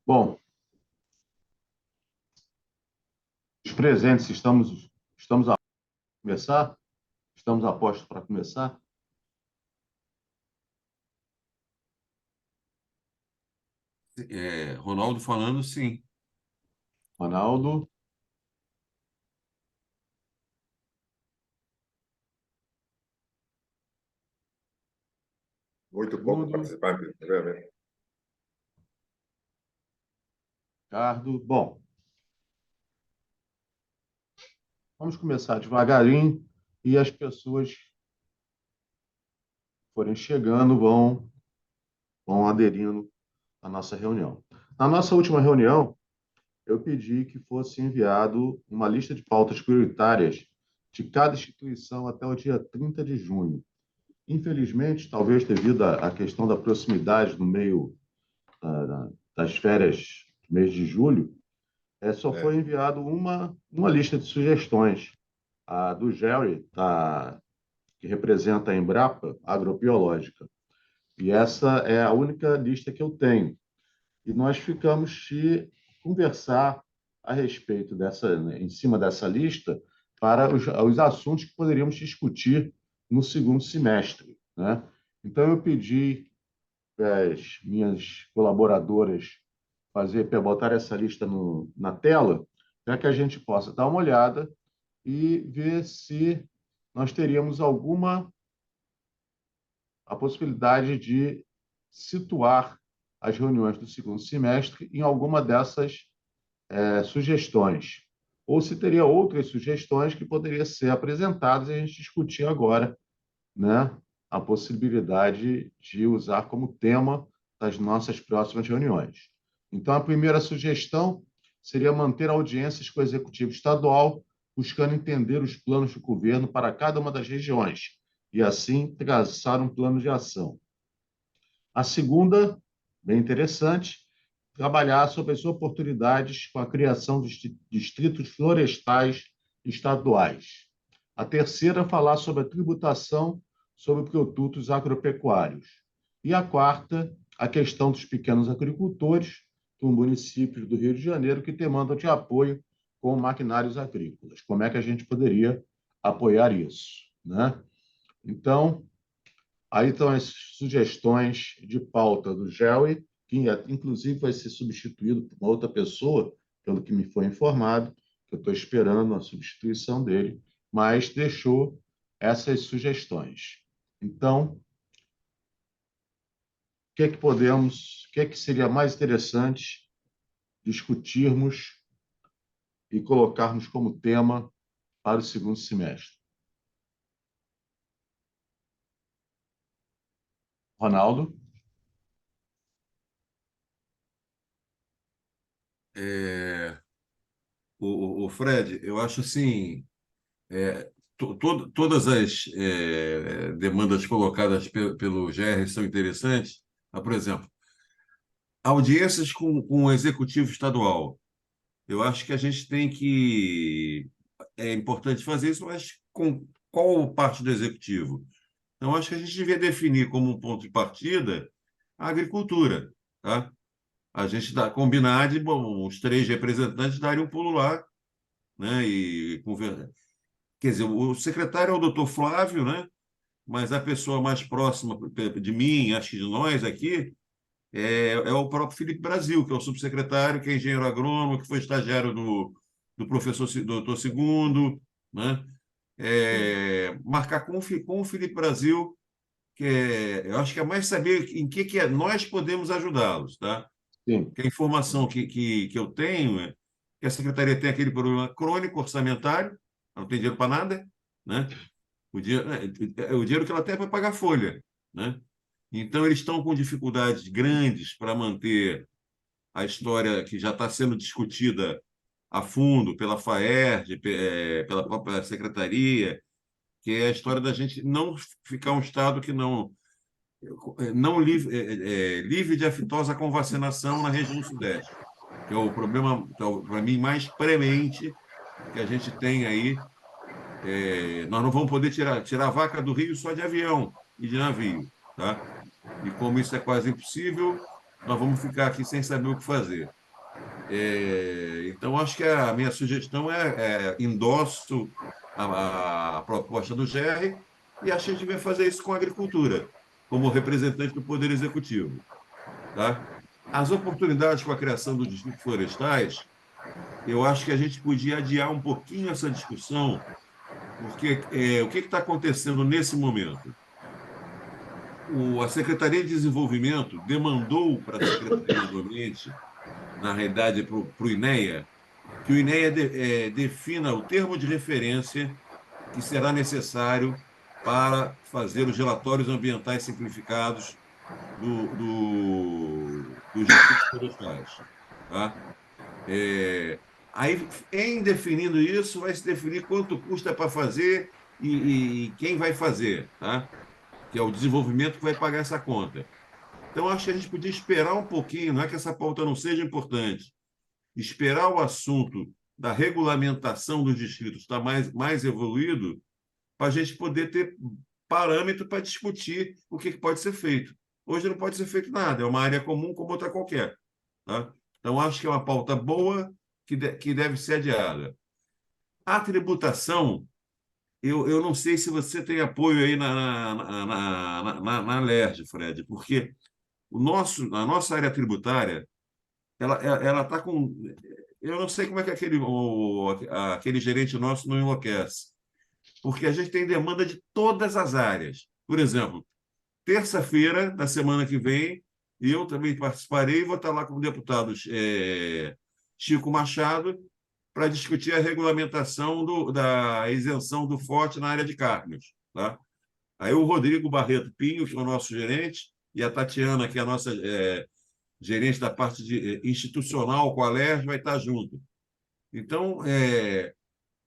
Bom, os presentes, estamos a começar? Estamos a postos para começar? Ronaldo falando, sim. Ronaldo, Muito pouco segundo, participante, realmente. Ricardo. Bom, vamos começar devagarinho e as pessoas que forem chegando vão aderindo à nossa reunião. Na nossa última reunião, eu pedi que fosse enviado uma lista de pautas prioritárias de cada instituição até o dia 30 de junho. Infelizmente, talvez devido à questão da proximidade no meio das férias do mês de julho, só foi É. enviado uma lista de sugestões. A do Jerry, que representa a Embrapa Agrobiológica. E essa é a única lista que eu tenho. E nós ficamos de conversar a respeito dessa, né, em cima dessa lista, para os assuntos que poderíamos discutir no segundo semestre, né? Então, eu pedi as minhas colaboradoras botar essa lista na tela, para que a gente possa dar uma olhada e ver se nós teríamos a possibilidade de situar as reuniões do segundo semestre em alguma dessas sugestões, ou se teria outras sugestões que poderiam ser apresentadas e a gente discutir agora, né, a possibilidade de usar como tema das nossas próximas reuniões. Então, a primeira sugestão seria manter audiências com o Executivo Estadual, buscando entender os planos do governo para cada uma das regiões e, assim, traçar um plano de ação. A segunda, bem interessante, trabalhar sobre as oportunidades com a criação de distritos florestais estaduais. A terceira, falar sobre a tributação sobre produtos agropecuários. E a quarta, a questão dos pequenos agricultores do município do Rio de Janeiro que demandam de apoio com maquinários agrícolas. Como é que a gente poderia apoiar isso, né? Então, aí estão as sugestões de pauta do GEL, que inclusive vai ser substituído por uma outra pessoa, pelo que me foi informado, que eu estou esperando a substituição dele, mas deixou essas sugestões. Então, o que é que seria mais interessante discutirmos e colocarmos como tema para o segundo semestre? Ronaldo? É, o Fred, eu acho assim, todas as demandas colocadas pelo GR são interessantes. Por exemplo, audiências com o Executivo Estadual. Eu acho que a gente tem que... É importante fazer isso, mas com qual parte do Executivo? Então, acho que a gente devia definir como um ponto de partida a agricultura, tá? A gente combinar de, bom, os três representantes darem um pulo lá, né? Quer dizer, o secretário é o doutor Flávio, né? Mas a pessoa mais próxima de mim, acho que de nós aqui, é o próprio Felipe Brasil, que é o subsecretário, que é engenheiro agrônomo, que foi estagiário do professor doutor Segundo, né? Marcar com o Felipe Brasil, eu acho que é mais saber em que nós podemos ajudá-los, tá? Sim. Que a informação que eu tenho é que a secretaria tem aquele problema crônico orçamentário, não tem dinheiro para nada, né? O dinheiro que ela tem é para pagar folha, né? Então, eles estão com dificuldades grandes para manter a história que já está sendo discutida a fundo pela FAERJ, pela própria secretaria, que é a história da gente não ficar um estado que não livre de aftosa com vacinação na região sudeste, que é o problema, para mim, mais premente que a gente tem aí. Nós não vamos poder tirar a vaca do rio só de avião e de navio, tá? E como isso é quase impossível, nós vamos ficar aqui sem saber o que fazer. Então, acho que a minha sugestão endosso a proposta do GR e acho que a gente vai fazer isso com a agricultura, como representante do Poder Executivo. Tá? As oportunidades com a criação dos distritos florestais, eu acho que a gente podia adiar um pouquinho essa discussão, porque o que está acontecendo nesse momento? A Secretaria de Desenvolvimento demandou para a Secretaria do Ambiente, na realidade para o INEA, que o INEA defina o termo de referência que será necessário para fazer os relatórios ambientais simplificados dos distritos florestais. Tá? É, Aí, em definindo isso, vai se definir quanto custa para fazer e quem vai fazer, tá? Que é o desenvolvimento que vai pagar essa conta. Então, acho que a gente podia esperar um pouquinho, não é que essa pauta não seja importante, esperar o assunto da regulamentação dos distritos estar mais evoluído para a gente poder ter parâmetro para discutir o que pode ser feito. Hoje não pode ser feito nada, é uma área comum como outra qualquer. Tá? Então, acho que é uma pauta boa que deve ser adiada. A tributação, eu não sei se você tem apoio aí na LERJ, Fred, porque a nossa área tributária ela está com. Eu não sei como é que aquele gerente nosso não enlouquece, porque a gente tem demanda de todas as áreas. Por exemplo, terça-feira da semana que vem, eu também participarei e vou estar lá com o deputado Chico Machado para discutir a regulamentação da isenção do Forte na área de carnes. Tá? Aí o Rodrigo Barreto Pinho, que é o nosso gerente, e a Tatiana, que é a nossa gerente da parte institucional com a LERJ, vai estar junto. Então,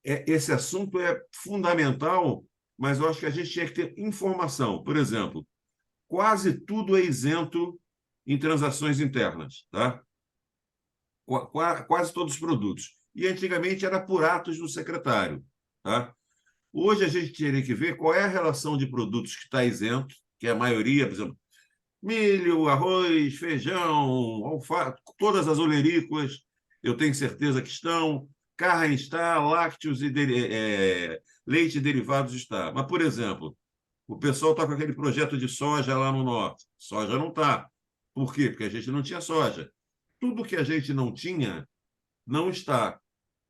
esse assunto é fundamental, mas eu acho que a gente tinha que ter informação. Por exemplo, quase tudo é isento em transações internas, tá? Quase todos os produtos. E antigamente era por atos do secretário, tá? Hoje a gente teria que ver qual é a relação de produtos que está isento, que é a maioria, por exemplo, milho, arroz, feijão, alface, todas as olerícolas, eu tenho certeza que estão, carne está, lácteos e leite e derivados está. Mas, por exemplo, o pessoal está com aquele projeto de soja lá no norte. Soja não está. Por quê? Porque a gente não tinha soja. Tudo que a gente não tinha, não está.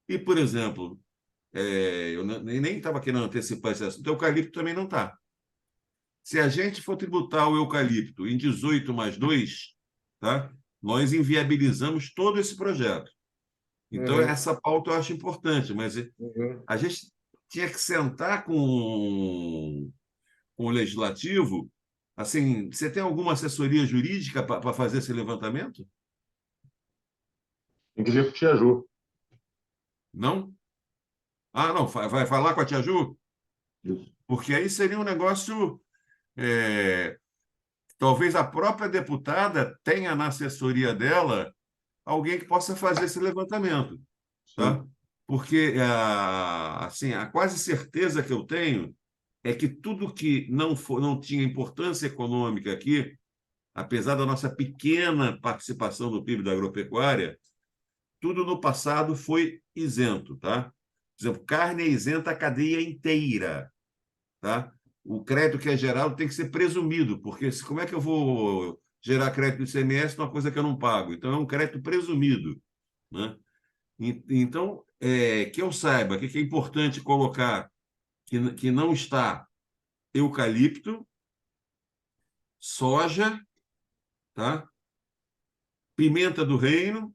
E, por exemplo, eu nem estava querendo antecipar esse assunto, o eucalipto também não está. Se a gente for tributar o eucalipto em 18 mais 2, tá? Nós inviabilizamos todo esse projeto. Então, Uhum, essa pauta eu acho importante, mas uhum. a gente tinha que sentar com o legislativo. Assim, você tem alguma assessoria jurídica para fazer esse levantamento? Tem que ver com o Tia Ju. Não? Ah, não, vai falar com a Tia Ju? Isso. Porque aí seria um negócio. Talvez a própria deputada tenha na assessoria dela alguém que possa fazer esse levantamento, tá? Sim. Porque assim, a quase certeza que eu tenho é que tudo que não tinha importância econômica aqui, apesar da nossa pequena participação no PIB da agropecuária, tudo no passado foi isento, tá? Por exemplo, carne é isenta a cadeia inteira, tá? O crédito que é gerado tem que ser presumido, porque como é que eu vou gerar crédito do ICMS numa coisa que eu não pago? Então, é um crédito presumido, né? Então, que eu saiba, o que é importante colocar que não está eucalipto, soja, tá? Pimenta do reino.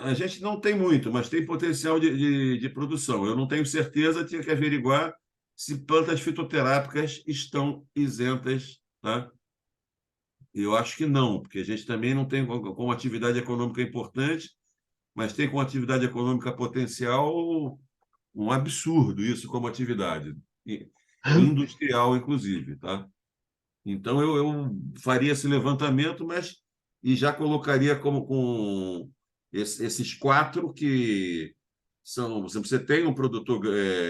A gente não tem muito, mas tem potencial de produção. Eu não tenho certeza, tinha que averiguar se plantas fitoterápicas estão isentas, tá? Eu acho que não, porque a gente também não tem como atividade econômica importante, mas tem como atividade econômica potencial um absurdo isso como atividade, industrial, inclusive, tá? Então, eu faria esse levantamento, mas e já colocaria como com esses quatro que são. Você tem um produtor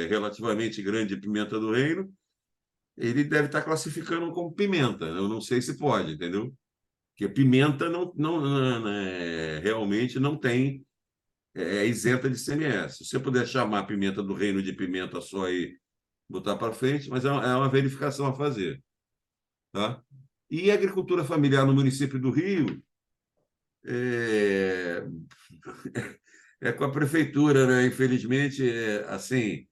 relativamente grande de pimenta do reino, ele deve estar classificando como pimenta. Eu não sei se pode, entendeu? Porque pimenta realmente não tem, é isenta de CMS. Se você puder chamar a pimenta do reino de pimenta só e botar para frente, mas é uma verificação a fazer. Tá? E a agricultura familiar no município do Rio é, é com a prefeitura, né? Infelizmente, assim,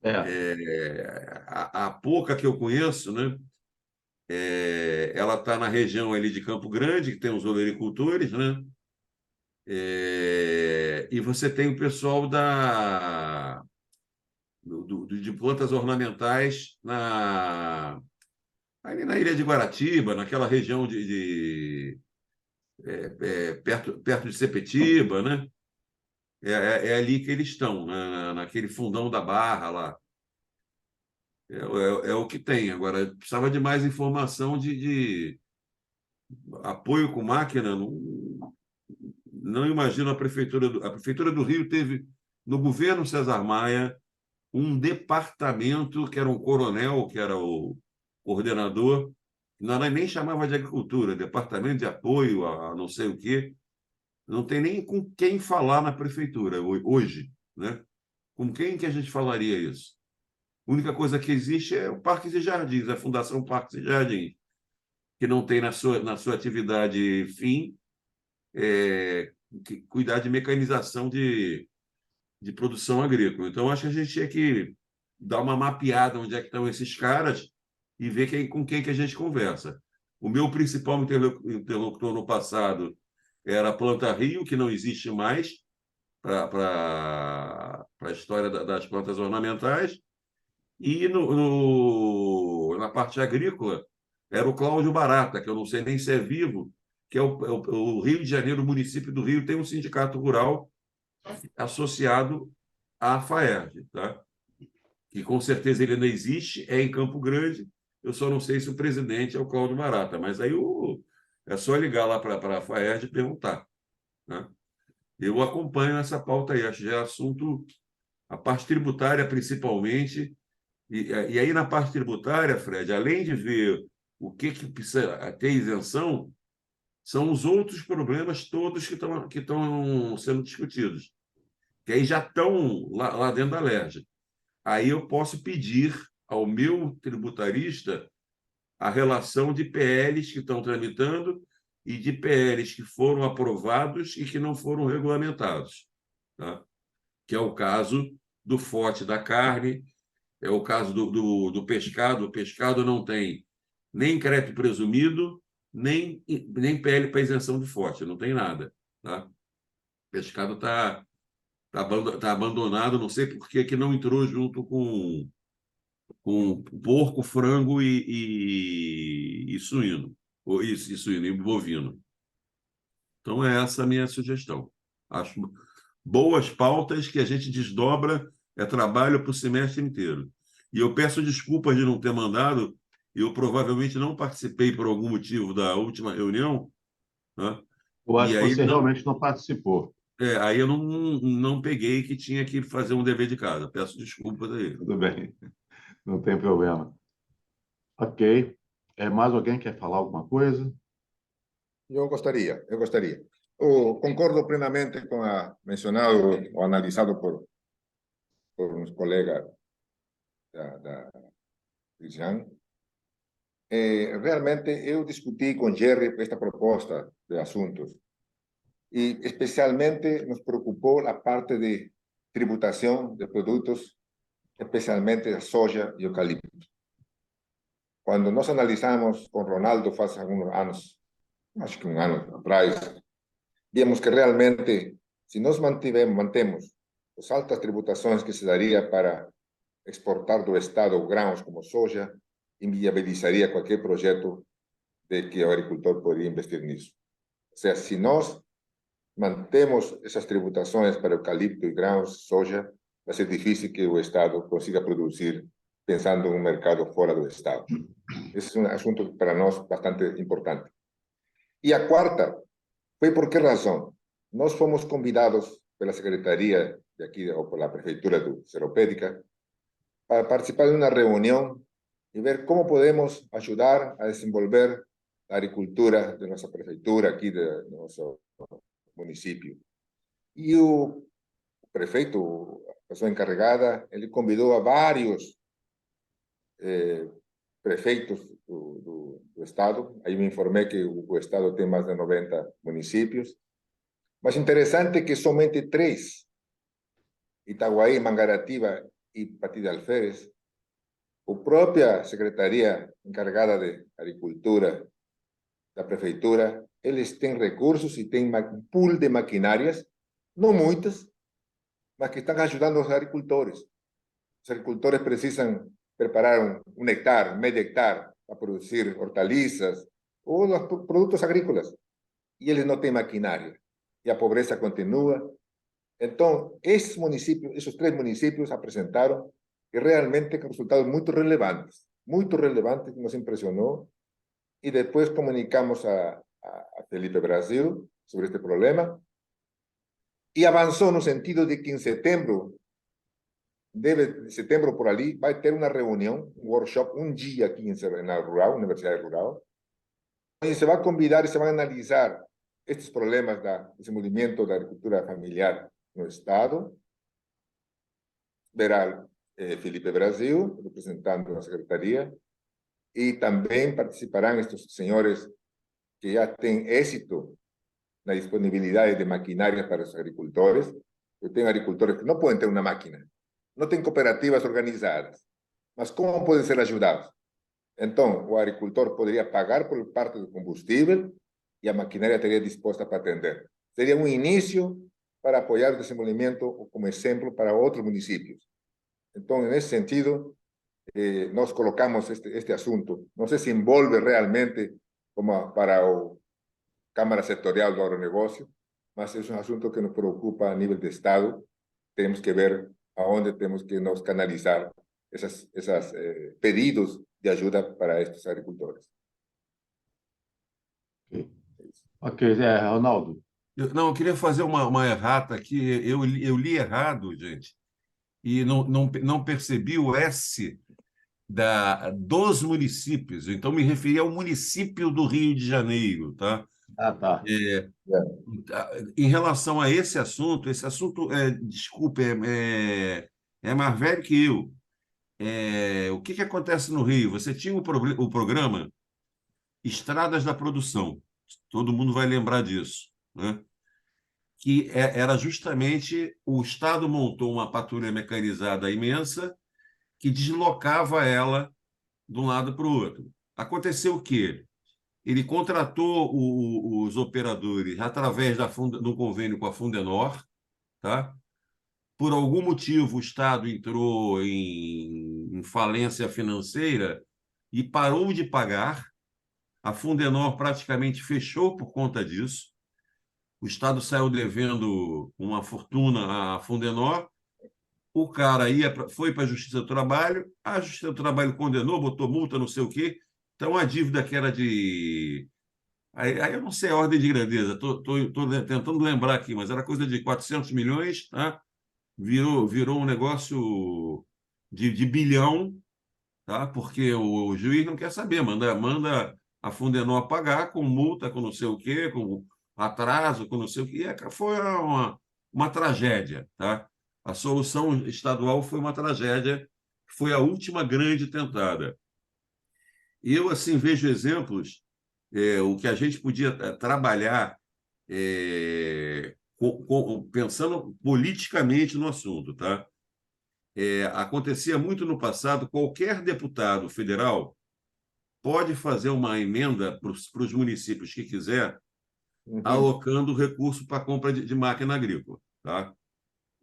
É, a pouca que eu conheço, né? Ela está na região ali de Campo Grande, que tem os olericultores, né? E você tem o pessoal de plantas ornamentais ali na Ilha de Guaratiba, naquela região perto de Sepetiba, né? É ali que eles estão, naquele fundão da Barra lá. É o que tem. Agora, precisava de mais informação de apoio com máquina. Não imagino a Prefeitura do Rio teve, no governo César Maia, um departamento que era um coronel, que era o coordenador, não nem chamava de agricultura, departamento de apoio a não sei o quê. Não tem nem com quem falar na prefeitura hoje, né? Com quem que a gente falaria isso? A única coisa que existe é o Parques e Jardins, a Fundação Parques e Jardins, que não tem na sua atividade fim cuidar de mecanização de produção agrícola. Então, acho que a gente tinha que dar uma mapeada onde é que estão esses caras e ver com quem que a gente conversa. O meu principal interlocutor no passado era a Planta Rio, que não existe mais para a história das plantas ornamentais, e na parte agrícola era o Cláudio Barata, que eu não sei nem se é vivo, que é o Rio de Janeiro, o município do Rio, tem um sindicato rural associado à FAERJ, tá? Que com certeza ele não existe, é em Campo Grande, eu só não sei se o presidente é o Cláudio Barata, mas aí é só ligar lá para a FAERJ e perguntar, né? Eu acompanho essa pauta aí, acho que é assunto, a parte tributária principalmente, e aí na parte tributária, Fred, além de ver o que precisa ter isenção, são os outros problemas todos que estão sendo discutidos, que aí já estão lá dentro da LERJ. Aí eu posso pedir ao meu tributarista a relação de PLs que estão tramitando e de PLs que foram aprovados e que não foram regulamentados, tá? Que é o caso do FOT da carne, é o caso do pescado. O pescado não tem nem crédito presumido, nem PL para isenção de FOT, não tem nada, tá? O pescado tá abandonado, não sei por que não entrou junto com porco, frango e suíno, e suíno, e bovino. Então, é essa a minha sugestão. Acho boas pautas que a gente desdobra, é trabalho para o semestre inteiro. E eu peço desculpas de não ter mandado, eu provavelmente não participei por algum motivo da última reunião, né? eu acho E que você realmente não participou. aí eu não peguei que tinha que fazer um dever de casa. Peço desculpas aí. Tudo bem, não tem problema. Ok. Mais alguém quer falar alguma coisa? Eu gostaria. Concordo plenamente com a mencionado ou analisado por uns colegas da Cristian. Realmente eu discuti com Jerry esta proposta de assuntos e especialmente nos preocupou a parte de tributação de produtos, especialmente de soja e eucalipto. Quando nós analisamos com Ronaldo faz alguns anos, acho que um ano atrás, vimos que realmente, se nós mantemos as altas tributações que se daria para exportar do Estado grãos como soja, inviabilizaria qualquer projeto de que o agricultor poderia investir nisso. Ou seja, se nós mantemos essas tributações para eucalipto e grãos, soja, vai ser difícil que o Estado consiga produzir pensando em um mercado fora do Estado. Esse é um assunto para nós bastante importante. E a quarta foi por que razão? Nós fomos convidados pela Secretaria de aqui, ou pela Prefeitura do Seropédica, para participar de uma reunião e ver como podemos ajudar a desenvolver a agricultura de nossa prefeitura, aqui do nosso município. E o prefeito, a pessoa encarregada, ele convidou a vários prefeitos do estado. Aí me informei que o estado tem mais de 90 municípios. Mas interessante que somente 3, Itaguaí, Mangaratiba e Patí de Alferes, a própria secretaria encarregada de agricultura da prefeitura, eles têm recursos e têm um pool de maquinárias, não muitas, mas que estão ajudando os agricultores. Os agricultores precisam preparar um hectare, meio hectare, para produzir hortaliças ou os produtos agrícolas. E eles não têm maquinário. E a pobreza continua. Então, esses municípios, esses 3 municípios apresentaram e realmente com resultados muito relevantes, que nos impressionou. E depois comunicamos a Felipe Brasil sobre este problema e avançou no sentido de que em setembro, de setembro por ali, vai ter uma reunião, um workshop, um dia aqui na Rural, Universidade Rural, onde se vai convidar e se vai analisar estes problemas do desenvolvimento da agricultura familiar no Estado. Verá Felipe Brasil, representando a secretaria, e também participarão estes senhores que já têm êxito na disponibilidade de maquinária para os agricultores. Eu tenho agricultores que não podem ter uma máquina, não têm cooperativas organizadas, mas como podem ser ajudados? Então, o agricultor poderia pagar por parte do combustível e a maquinária estaria disposta para atender. Seria um início para apoiar o desenvolvimento como exemplo para outros municípios. Então, nesse sentido, nós colocamos este assunto. Não sei se envolve realmente como para a Câmara Setorial do Agronegócio, mas é um assunto que nos preocupa a nível de Estado. Temos que ver aonde temos que nos canalizar esses pedidos de ajuda para estes agricultores. Ok, Ronaldo. Eu queria fazer uma errata aqui. Eu li errado, gente, e não percebi o S dos municípios. Então, me referi ao município do Rio de Janeiro, tá? Ah, tá. Em relação a esse assunto, desculpe, é mais velho que eu. O que acontece no Rio? Você tinha o programa Estradas da Produção, todo mundo vai lembrar disso, né? Que era justamente o Estado montou uma patrulha mecanizada imensa que deslocava ela de um lado para o outro. Aconteceu o quê? Ele contratou os operadores através do convênio com a Fundenor, tá? Por algum motivo, o Estado entrou em falência financeira e parou de pagar. A Fundenor praticamente fechou por conta disso. O Estado saiu devendo uma fortuna à Fundenor. O cara foi para a Justiça do Trabalho, a Justiça do Trabalho condenou, botou multa, não sei o quê. Então, a dívida que era de... Aí eu não sei a ordem de grandeza, estou tentando lembrar aqui, mas era coisa de 400 milhões, tá? Virou um negócio de bilhão, tá? Porque o juiz não quer saber, manda a Fundenor pagar com multa, com não sei o quê, com atraso, com não sei o quê. Foi uma tragédia, tá? A solução estadual foi uma tragédia, foi a última grande tentada. Eu, assim, vejo exemplos, o que a gente podia trabalhar pensando politicamente no assunto, tá? Acontecia muito no passado, qualquer deputado federal pode fazer uma emenda para os municípios que quiser, alocando recurso para compra de máquina agrícola, tá?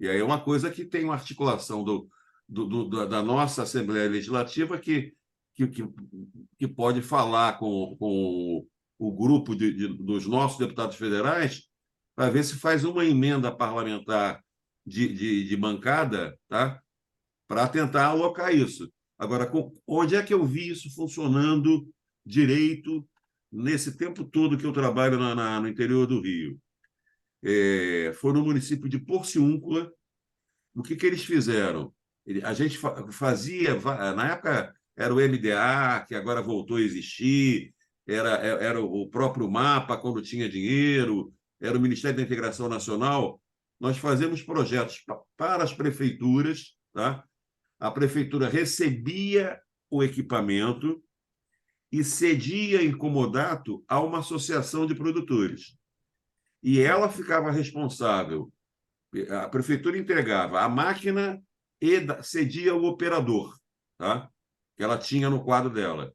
E aí é uma coisa que tem uma articulação da nossa Assembleia Legislativa que pode falar com o grupo dos nossos deputados federais para ver se faz uma emenda parlamentar de bancada, tá? Para tentar alocar isso. Agora, onde é que eu vi isso funcionando direito nesse tempo todo que eu trabalho no interior do Rio? Foi no município de Porciúncula. O que eles fizeram? A gente fazia, na época, era o MDA, que agora voltou a existir, era o próprio MAPA, quando tinha dinheiro, era o Ministério da Integração Nacional. Nós fazemos projetos para as prefeituras, tá? A prefeitura recebia o equipamento e cedia em comodato a uma associação de produtores. E ela ficava responsável, a prefeitura entregava a máquina e cedia o operador, tá? Que ela tinha no quadro dela.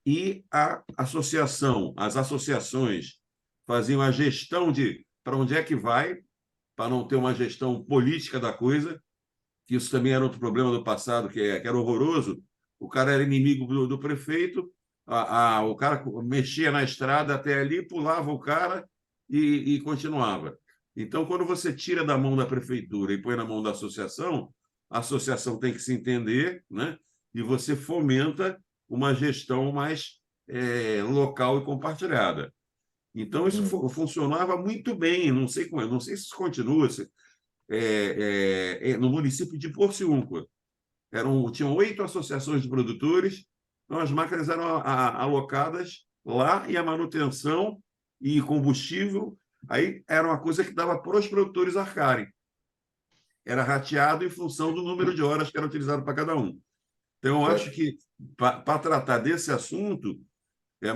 E a associação, as associações faziam a gestão de para onde é que vai, para não ter uma gestão política da coisa, que isso também era outro problema do passado, que era horroroso. O cara era inimigo do prefeito, o cara mexia na estrada até ali, pulava o cara e continuava. Então, quando você tira da mão da prefeitura e põe na mão da associação, a associação tem que se entender, né? E você fomenta uma gestão mais local e compartilhada. Então, isso funcionava muito bem. Não sei como, não sei se isso continua. No município de Porciúncula. Tinham 8 associações de produtores, então as máquinas eram alocadas lá e a manutenção e combustível aí era uma coisa que dava para os produtores arcarem. Era rateado em função do número de horas que era utilizado para cada um. Então, eu acho que, para tratar desse assunto,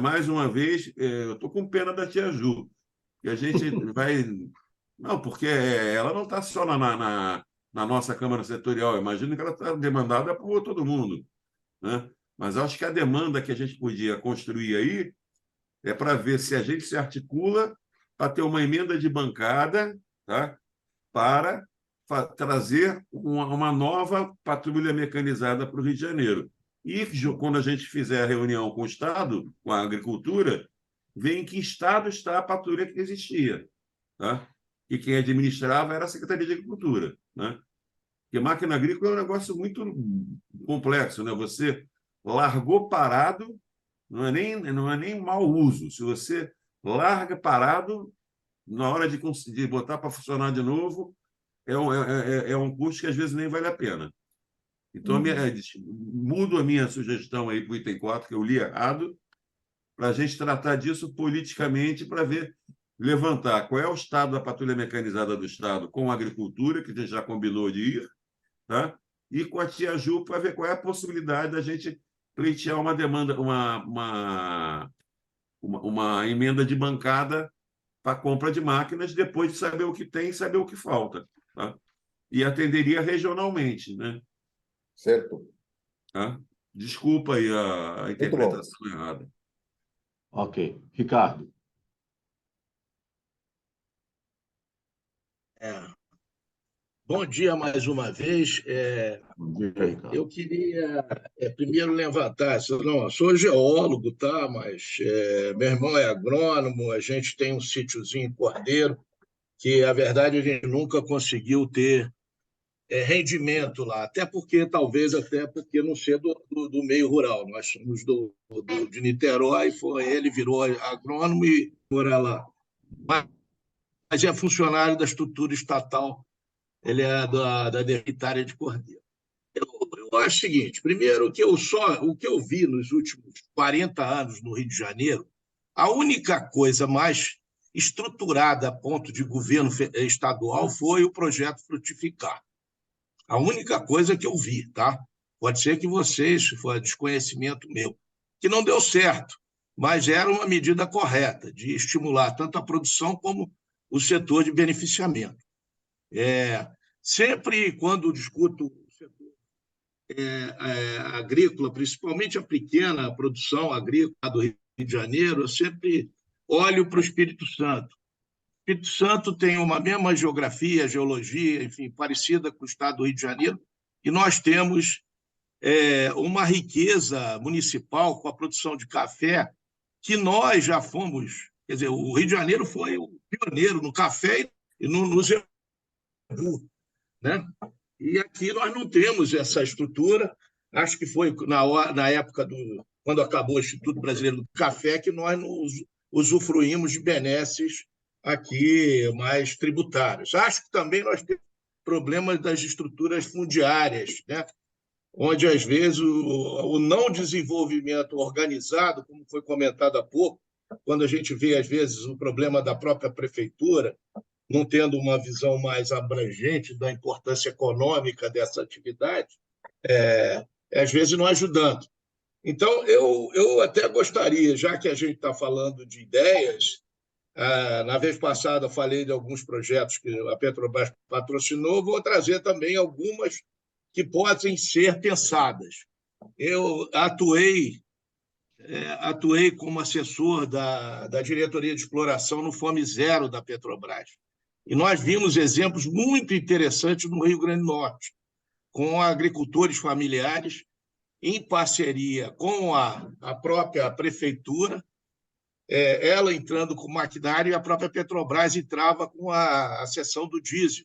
mais uma vez, eu estou com pena da tia Ju, que a gente vai... Não, porque ela não está só na nossa Câmara Setorial, imagino que ela está demandada por todo mundo, né? Mas acho que a demanda que a gente podia construir aí é para ver se a gente se articula para ter uma emenda de bancada, tá? Para trazer uma nova patrulha mecanizada para o Rio de Janeiro. E quando a gente fizer a reunião com o Estado, com a agricultura, ver em que estado está a patrulha que existia, tá? E quem administrava era a Secretaria de Agricultura, né? Porque máquina agrícola é um negócio muito complexo, né? Você largou parado, não é nem mau uso. Se você larga parado, na hora de botar para funcionar de novo, é um custo que às vezes nem vale a pena. Então, mudo a minha sugestão aí para o item 4, que eu li errado, para a gente tratar disso politicamente, para levantar qual é o estado da patrulha mecanizada do Estado com a agricultura, que a gente já combinou de ir, tá? E com a tia Ju, para ver qual é a possibilidade da gente pleitear uma demanda, uma emenda de bancada para compra de máquinas, depois de saber o que tem e saber o que falta, tá? E atenderia regionalmente, né? Certo. Tá? Desculpa aí a interpretação errada. Ok. Ricardo. Bom dia mais uma vez. Bom dia, Ricardo. Eu queria primeiro levantar, não, sou geólogo, tá? Mas meu irmão é agrônomo, a gente tem um sítiozinho em Cordeiro, que a verdade a gente nunca conseguiu ter rendimento lá, talvez até porque não ser do meio rural. Nós somos de Niterói, ele virou agrônomo e mora lá. Mas é funcionário da estrutura estatal, ele é da Hereditária de Cordeiro. Eu acho o seguinte: primeiro, o que eu vi nos últimos 40 anos no Rio de Janeiro, a única coisa mais estruturada a ponto de governo estadual foi o projeto Frutificar. A única coisa que eu vi, tá? Pode ser que vocês, foi desconhecimento meu, que não deu certo, mas era uma medida correta de estimular tanto a produção como o setor de beneficiamento. Sempre quando discuto o setor agrícola, principalmente a pequena produção agrícola do Rio de Janeiro, eu sempre olho para o Espírito Santo. O Espírito Santo tem uma mesma geografia, geologia, enfim, parecida com o estado do Rio de Janeiro, e nós temos uma riqueza municipal com a produção de café, que nós já fomos, quer dizer, o Rio de Janeiro foi o pioneiro no café e no zebu, né? E aqui nós não temos essa estrutura. Acho que foi na época quando acabou o Instituto Brasileiro do Café que nós usufruímos de benesses aqui mais tributários. Acho que também nós temos problemas das estruturas fundiárias, né? onde, às vezes, o não desenvolvimento organizado, como foi comentado há pouco, quando a gente vê, às vezes, o problema da própria prefeitura, não tendo uma visão mais abrangente da importância econômica dessa atividade, às vezes não ajudando. Então, eu até gostaria, já que a gente está falando de ideias, na vez passada eu falei de alguns projetos que a Petrobras patrocinou, vou trazer também algumas que podem ser pensadas. Eu atuei como assessor da diretoria de exploração no Fome Zero da Petrobras. E nós vimos exemplos muito interessantes no Rio Grande do Norte, com agricultores familiares, em parceria com a própria prefeitura, ela entrando com o maquinário e a própria Petrobras entrava com a seção do diesel.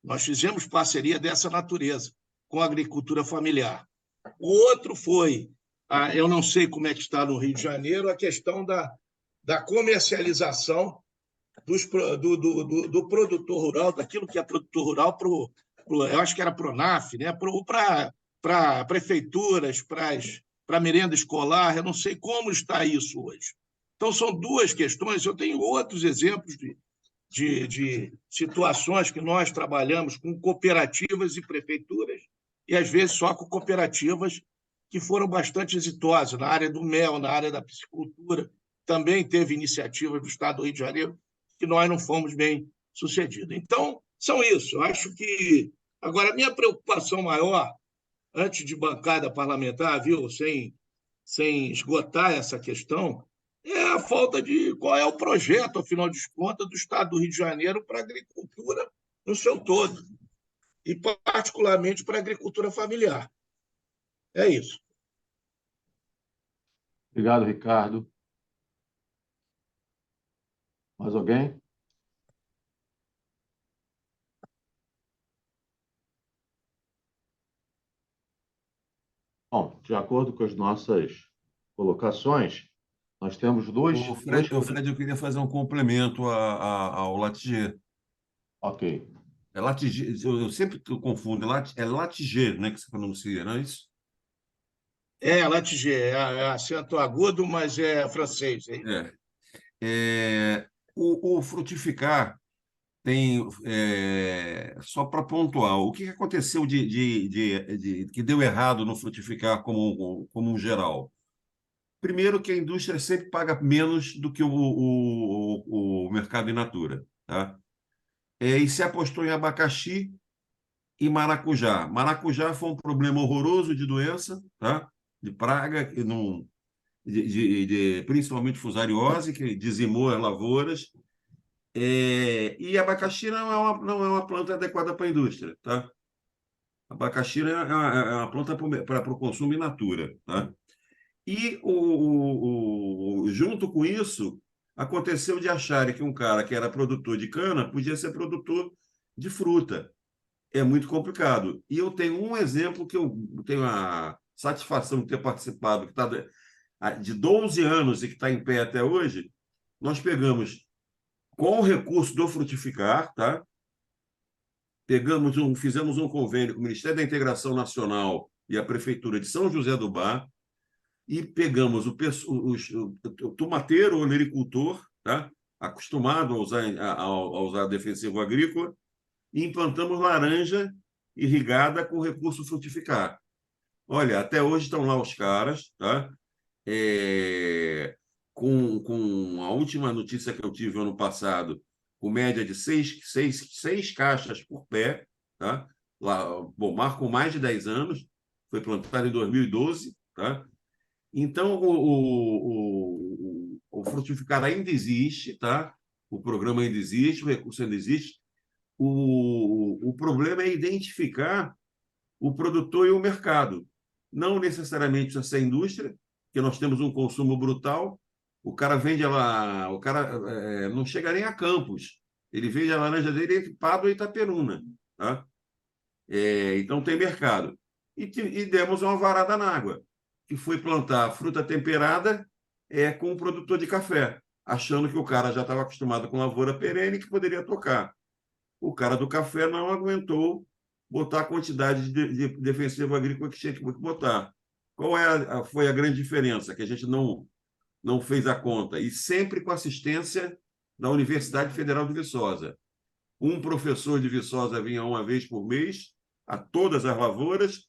Nós fizemos parceria dessa natureza com a agricultura familiar. O outro foi, eu não sei como é que está no Rio de Janeiro, a questão da comercialização do produtor rural, daquilo que é produtor rural, eu acho que era Pronaf, né? Para prefeituras, para merenda escolar, eu não sei como está isso hoje. Então, são duas questões. Eu tenho outros exemplos de situações que nós trabalhamos com cooperativas e prefeituras, e às vezes só com cooperativas que foram bastante exitosas, na área do mel, na área da piscicultura. Também teve iniciativas do Estado do Rio de Janeiro que nós não fomos bem sucedidos. Então, são isso. Eu acho que... Agora, a minha preocupação maior, antes de bancada parlamentar, viu, sem esgotar essa questão, é a falta de qual é o projeto, afinal de contas, do Estado do Rio de Janeiro para a agricultura no seu todo, e particularmente para a agricultura familiar. É isso. Obrigado, Ricardo. Mais alguém? Bom, de acordo com as nossas colocações, nós temos O Fred, eu queria fazer um complemento ao Latiger. Ok. É Latiger, eu sempre confundo, é Latiger, né, que você pronuncia, não é isso? Latiger, é acento agudo, mas é francês. O frutificar tem, só para pontuar, o que aconteceu que deu errado no frutificar como um geral? Primeiro, que a indústria sempre paga menos do que o mercado in natura, tá? E se apostou em abacaxi e maracujá. Maracujá foi um problema horroroso de doença, tá? De praga, que não, principalmente fusariose, que dizimou as lavouras. E abacaxi não é uma planta adequada para a indústria, tá? Abacaxi é uma planta para o consumo in natura, tá? E, junto com isso, aconteceu de acharem que um cara que era produtor de cana podia ser produtor de fruta. É muito complicado. E eu tenho um exemplo que eu tenho a satisfação de ter participado, que está de 12 anos e que está em pé até hoje. Nós pegamos, com o recurso do Frutificar, tá? Fizemos um convênio com o Ministério da Integração Nacional e a Prefeitura de São José do Bar, e pegamos o tomateiro, o olericultor, tá? Acostumado a usar defensivo agrícola, e implantamos laranja irrigada com recurso frutificar. Olha, até hoje estão lá os caras, tá? Com a última notícia que eu tive ano passado, com média de seis caixas por pé, tá? Lá, bom, marcam mais de 10 anos, foi plantado em 2012, tá? Então, o frutificar ainda existe, tá? O programa ainda existe, o recurso ainda existe. O problema é identificar o produtor e o mercado. Não necessariamente precisa ser a indústria, porque nós temos um consumo brutal. O cara vende lá, o cara não chega nem a Campos. Ele vende a laranja dele equipado em Itaperuna, tá? Então tem mercado. E demos uma varada na água, que foi plantar fruta temperada com um produtor de café, achando que o cara já estava acostumado com lavoura perene que poderia tocar. O cara do café não aguentou botar a quantidade de defensivo agrícola que tinha que botar. Qual foi a grande diferença? Que a gente não fez a conta. E sempre com assistência da Universidade Federal de Viçosa. Um professor de Viçosa vinha uma vez por mês a todas as lavouras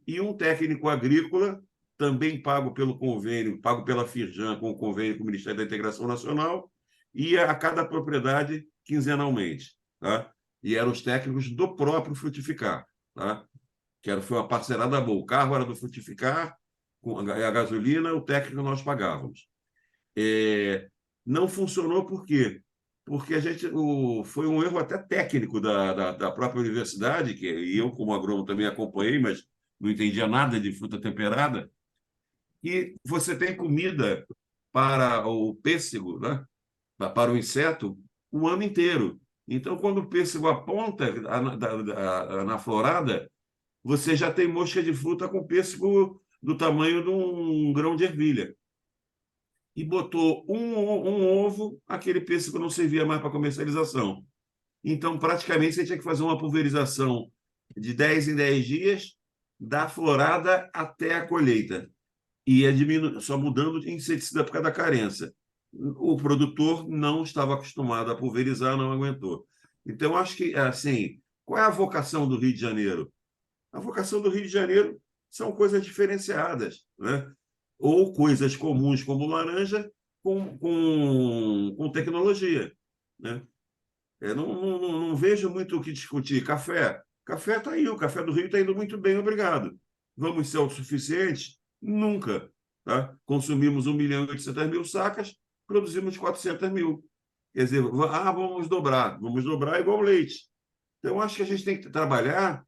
e um técnico agrícola, também pago pelo convênio, pago pela Firjan, com o convênio com o Ministério da Integração Nacional, ia a cada propriedade quinzenalmente. Tá? E eram os técnicos do próprio Frutificar. Tá? Foi uma parcerada boa. O carro era do Frutificar, com a gasolina, o técnico nós pagávamos. Não funcionou por quê? Porque foi um erro até técnico da própria universidade, que eu, como agrônomo, também acompanhei, mas não entendia nada de fruta temperada, e você tem comida para o pêssego, né? Para o inseto, o ano inteiro. Então, quando o pêssego aponta na florada, você já tem mosca de fruta com pêssego do tamanho de um grão de ervilha. E botou um ovo, aquele pêssego não servia mais para comercialização. Então, praticamente, você tinha que fazer uma pulverização de 10 em 10 dias, da florada até a colheita. E ia só mudando de inseticida por causa da carência. O produtor não estava acostumado a pulverizar, não aguentou. Então, acho que, assim, qual é a vocação do Rio de Janeiro? A vocação do Rio de Janeiro são coisas diferenciadas, né? Ou coisas comuns como laranja com tecnologia, né? Não vejo muito o que discutir. Café está aí, o café do Rio está indo muito bem, obrigado. Vamos ser autossuficientes? Nunca. Tá? Consumimos 1.800.000 sacas, produzimos 400.000. Quer dizer, vamos dobrar igual leite. Então, acho que a gente tem que trabalhar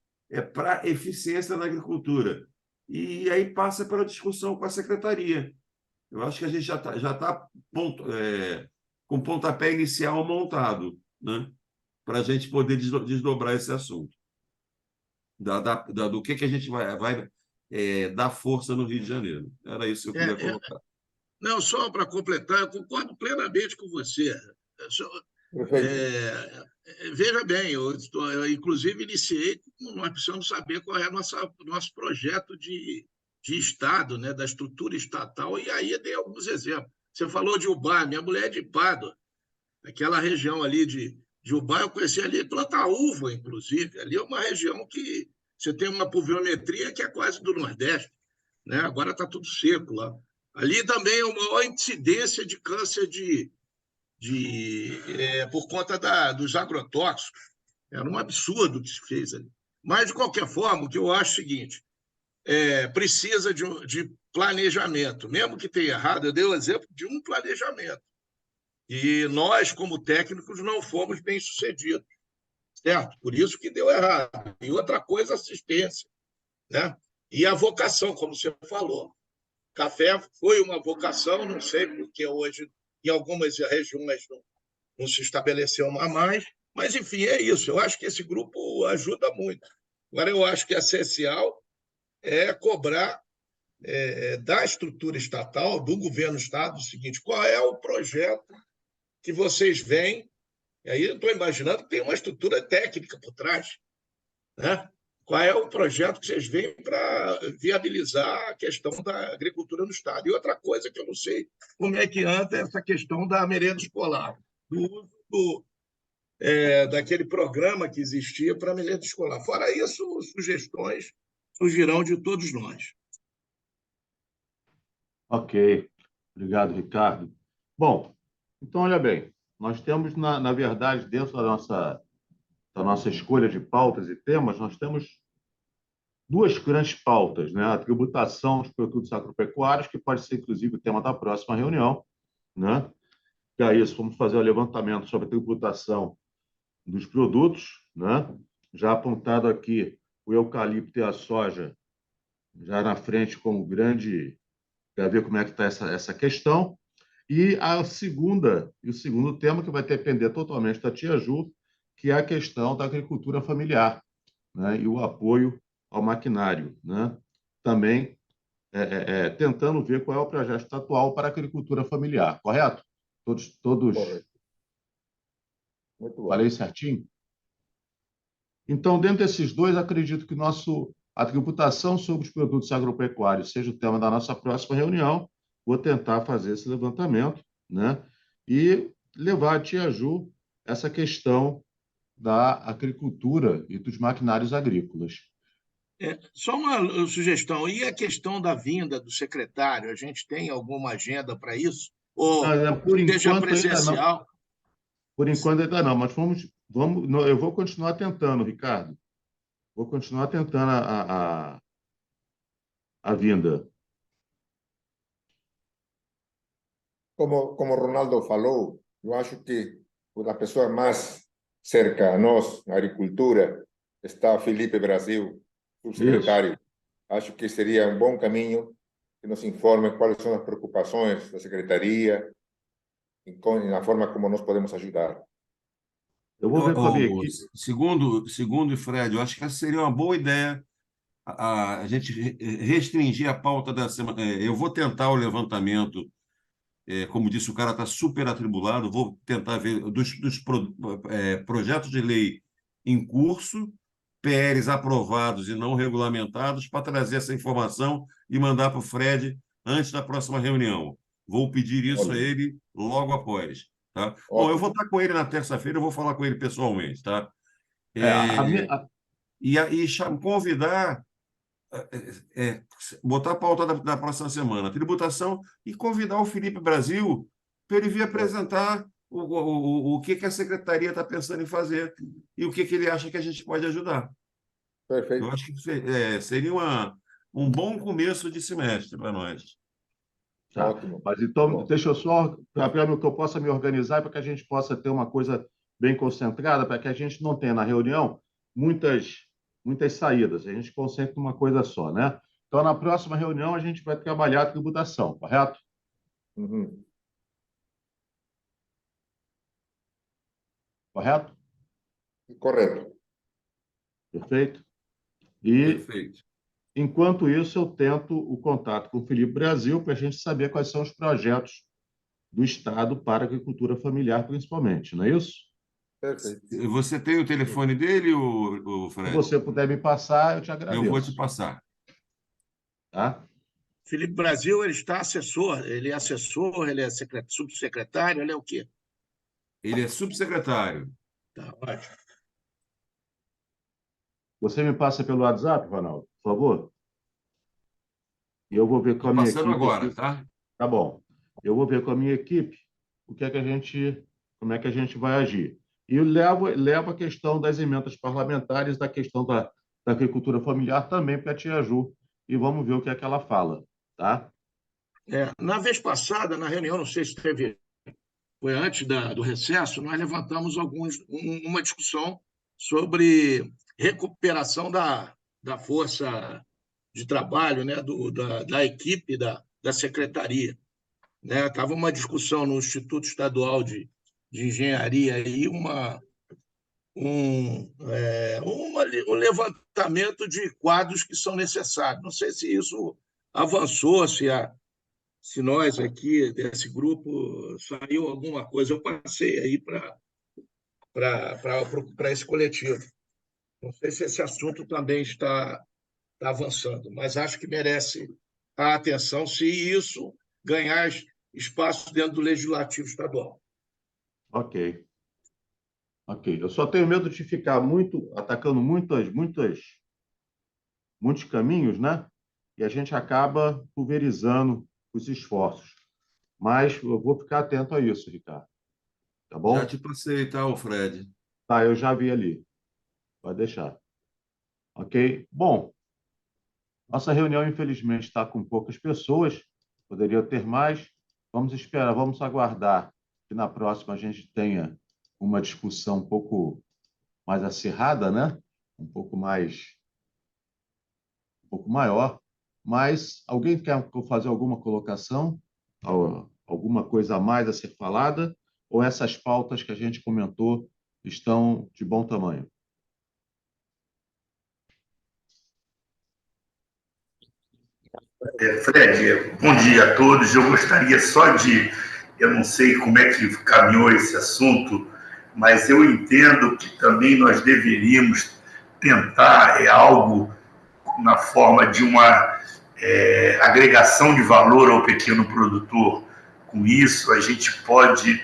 para eficiência na agricultura. E aí passa pela discussão com a secretaria. Eu acho que a gente já tá com pontapé inicial montado, né? Para a gente poder desdobrar esse assunto. Do que a gente vai dar força no Rio de Janeiro. Era isso que eu queria colocar. Não, só para completar, eu concordo plenamente com você. Veja bem, eu inclusive iniciei, nós precisamos saber qual é o nosso projeto de Estado, né, da estrutura estatal, e aí dei alguns exemplos. Você falou de Ubá, minha mulher é de Pádua, aquela região ali de Ubá, eu conheci ali plantar uva, inclusive. Ali é uma região que você tem uma pluviometria que é quase do Nordeste, né? Agora está tudo seco lá. Ali também é uma maior incidência de câncer por conta dos agrotóxicos. Era um absurdo o que se fez ali. Mas, de qualquer forma, o que eu acho é o seguinte, precisa de planejamento. Mesmo que tenha errado, eu dei o exemplo de um planejamento. E nós, como técnicos, não fomos bem-sucedidos, certo? Por isso que deu errado. E outra coisa, assistência, né? E a vocação, como você falou. Café foi uma vocação, não sei porque hoje, em algumas regiões, não se estabeleceu mais, mas, enfim, é isso. Eu acho que esse grupo ajuda muito. Agora, eu acho que é essencial cobrar da estrutura estatal, do governo do Estado, o seguinte, qual é o projeto que vocês veem, e aí eu estou imaginando que tem uma estrutura técnica por trás, né? Qual é o projeto que vocês veem para viabilizar a questão da agricultura no Estado? E outra coisa que eu não sei como é que anda essa questão da merenda escolar, do uso daquele programa que existia para a merenda escolar. Fora isso, sugestões surgirão de todos nós. Ok. Obrigado, Ricardo. Bom, então, olha bem, nós temos, na verdade, dentro da nossa escolha de pautas e temas, nós temos duas grandes pautas, né? A tributação dos produtos agropecuários, que pode ser, inclusive, o tema da próxima reunião, né? Para isso, vamos fazer o levantamento sobre a tributação dos produtos, né? Já apontado aqui o eucalipto e a soja, já na frente como grande, para ver como é que está essa questão. E o segundo tema, que vai depender totalmente da Tia Ju, que é a questão da agricultura familiar, né? E o apoio ao maquinário, né? Também tentando ver qual é o projeto estatual para a agricultura familiar, correto? Todos Correto. Muito bom. falei certinho? Então, dentre esses dois, acredito que a tributação sobre os produtos agropecuários seja o tema da nossa próxima reunião. Vou tentar fazer esse levantamento, né? E levar a Tia Ju essa questão da agricultura e dos maquinários agrícolas. Só uma sugestão, e a questão da vinda do secretário? A gente tem alguma agenda para isso? Ou Por seja enquanto ainda não. presencial? Por enquanto ainda não, mas eu vou continuar tentando, Ricardo. Vou continuar tentando a vinda. Como Ronaldo falou, eu acho que a pessoa mais cerca a nós, na agricultura, está Felipe Brasil, subsecretário. Acho que seria um bom caminho que nos informe quais são as preocupações da secretaria e na forma como nós podemos ajudar. Eu vou ver com a minha equipe. Segundo Fred, eu acho que essa seria uma boa ideia a gente restringir a pauta da semana. Eu vou tentar o levantamento, como disse, o cara está super atribulado, vou tentar ver dos projetos de lei em curso, PLs aprovados e não regulamentados, para trazer essa informação e mandar para o Fred antes da próxima reunião. Vou pedir isso a ele logo após. Tá? Bom, eu vou estar com ele na terça-feira, eu vou falar com ele pessoalmente. Tá? Convidar, botar a pauta da próxima semana, tributação, e convidar o Felipe Brasil para ele vir apresentar o que a secretaria está pensando em fazer e o que ele acha que a gente pode ajudar. Perfeito. Eu acho que seria um bom começo de semestre para nós. Tá. Ótimo. Mas então, deixa eu só, para que eu possa me organizar, para que a gente possa ter uma coisa bem concentrada, para que a gente não tenha na reunião muitas saídas, a gente concentra uma coisa só, né? Então, na próxima reunião, a gente vai trabalhar a tributação, correto? Uhum. Correto? Correto. Perfeito? Perfeito. Enquanto isso, eu tento o contato com o Felipe Brasil para a gente saber quais são os projetos do Estado para a agricultura familiar, principalmente, não é isso? Perfeito. Você tem o telefone dele, Fred? Se você puder me passar, eu te agradeço. Eu vou te passar. Tá? Felipe Brasil, ele está assessor, ele é subsecretário, ele é o quê? Ele é subsecretário. Tá, ótimo. Você me passa pelo WhatsApp, Ronaldo, por favor? E eu vou ver com a minha equipe. Passando agora, aqui. tá? Tá bom. Eu vou ver com a minha equipe como é que a gente vai agir. E levo a questão das emendas parlamentares, da questão da agricultura familiar também para a Tia Ju. E vamos ver o que é que ela fala, tá? Na vez passada, na reunião, não sei se foi antes do recesso, nós levantamos uma discussão sobre recuperação da força de trabalho, né, da equipe da secretaria. Estava uma discussão no Instituto Estadual de Engenharia, aí um levantamento de quadros que são necessários. Não sei se isso avançou, se nós aqui desse grupo saiu alguma coisa. Eu passei aí para esse coletivo. Não sei se esse assunto também está avançando, mas acho que merece a atenção se isso ganhar espaço dentro do Legislativo Estadual. Ok. Eu só tenho medo de ficar atacando muitos caminhos, né? E a gente acaba pulverizando os esforços. Mas eu vou ficar atento a isso, Ricardo. Tá bom? Já te passei, tá, Fred? Tá, eu já vi ali. Pode deixar. Ok? Bom, nossa reunião, infelizmente, está com poucas pessoas. Poderia ter mais. Vamos esperar, vamos aguardar que na próxima a gente tenha uma discussão um pouco mais acirrada, né? Um pouco maior. Mas alguém quer fazer alguma colocação? Alguma coisa a mais a ser falada? Ou essas pautas que a gente comentou estão de bom tamanho? Fred, bom dia a todos. Eu gostaria só eu não sei como é que caminhou esse assunto, mas eu entendo que também nós deveríamos tentar algo na forma de uma agregação de valor ao pequeno produtor. Com isso, a gente pode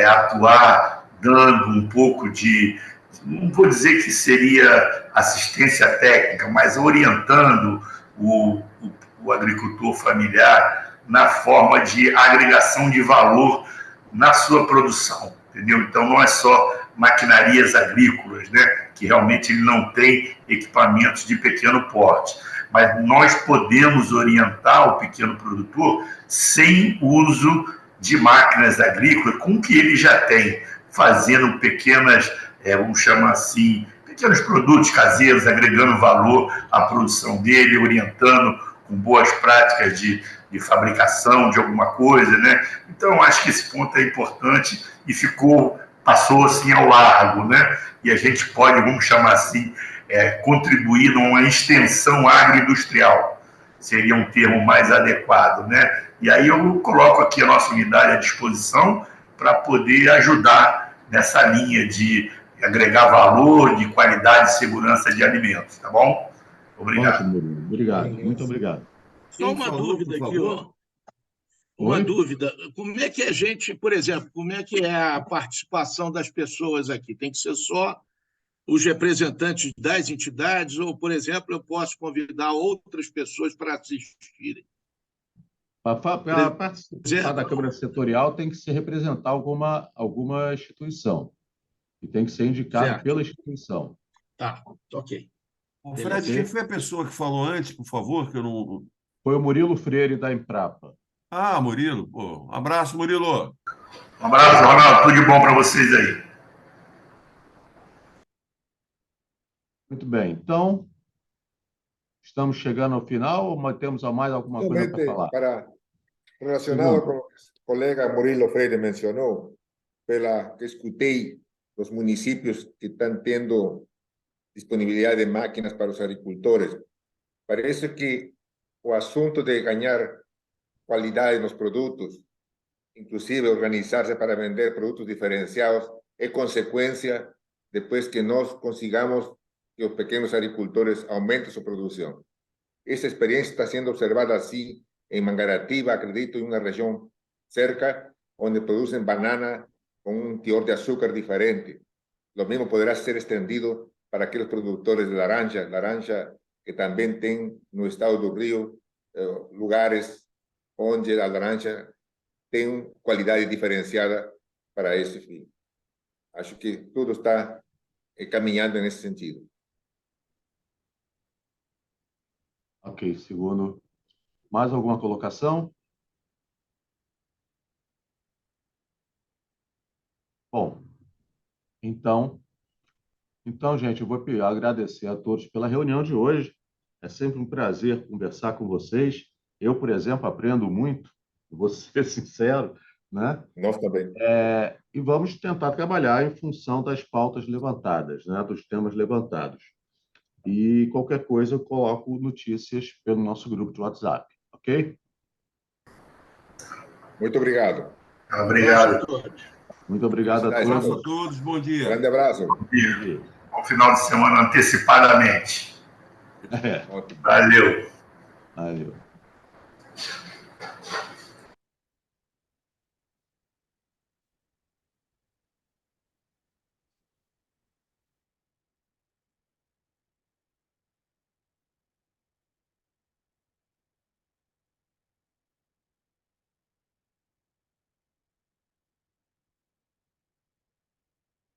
atuar dando um pouco de, não vou dizer que seria assistência técnica, mas orientando o agricultor familiar na forma de agregação de valor na sua produção, entendeu? Então, não é só maquinarias agrícolas, né, que realmente ele não tem equipamentos de pequeno porte, mas nós podemos orientar o pequeno produtor sem uso de máquinas agrícolas, com o que ele já tem, fazendo pequenas, vamos chamar assim, pequenos produtos caseiros, agregando valor à produção dele, orientando com boas práticas de fabricação de alguma coisa, né? Então, acho que esse ponto é importante e passou assim ao largo, né? E a gente pode, vamos chamar assim, contribuir numa extensão agroindustrial, seria um termo mais adequado, né? E aí eu coloco aqui a nossa unidade à disposição para poder ajudar nessa linha de agregar valor, de qualidade e segurança de alimentos, tá bom? Obrigado. Ótimo, Murilo. Obrigado, muito obrigado. Só uma dúvida aqui, ó. Uma dúvida. Como é que a gente, por exemplo, como é que é a participação das pessoas aqui? Tem que ser só os representantes das entidades ou, por exemplo, eu posso convidar outras pessoas para assistirem? Para participar da Câmara Setorial tem que se representar alguma instituição e tem que ser indicado pela instituição. Tá, ok. Fred, quem foi a pessoa que falou antes, por favor? Que eu não... Foi o Murilo Freire, da Embrapa. Ah, Murilo. Pô, um abraço, Murilo. Um abraço, Ronaldo. Tudo de bom para vocês aí. Muito bem. Então, estamos chegando ao final ou temos mais alguma coisa para falar? Relacionado com o que o colega Murilo Freire mencionou, pela que escutei os municípios que estão tendo disponibilidade de máquinas para os agricultores, parece que o assunto de ganhar qualidade nos produtos, inclusive organizar-se para vender produtos diferenciados, é consequência depois que nós consigamos que os pequenos agricultores aumentem sua produção. Essa experiência está sendo observada assim em Mangaratiba, acredito, em uma região cerca, onde producen banana con un teor de azúcar diferente. Lo mismo podrá ser extendido para aqueles produtores de laranja que também tem no estado do Rio lugares onde a laranja tem qualidade diferenciada para esse fim. Acho que tudo está caminhando nesse sentido. Ok, segundo. Mais alguma colocação? Bom, então, gente, eu vou agradecer a todos pela reunião de hoje. É sempre um prazer conversar com vocês. Eu, por exemplo, aprendo muito, vou ser sincero, né? Nós também. E vamos tentar trabalhar em função das pautas levantadas, né? Dos temas levantados. E qualquer coisa eu coloco notícias pelo nosso grupo de WhatsApp, ok? Muito obrigado. Obrigado. Muito obrigado a Um abraço todos. a todos, bom dia. Grande abraço. Bom dia. Bom final de semana antecipadamente. Valeu. Valeu.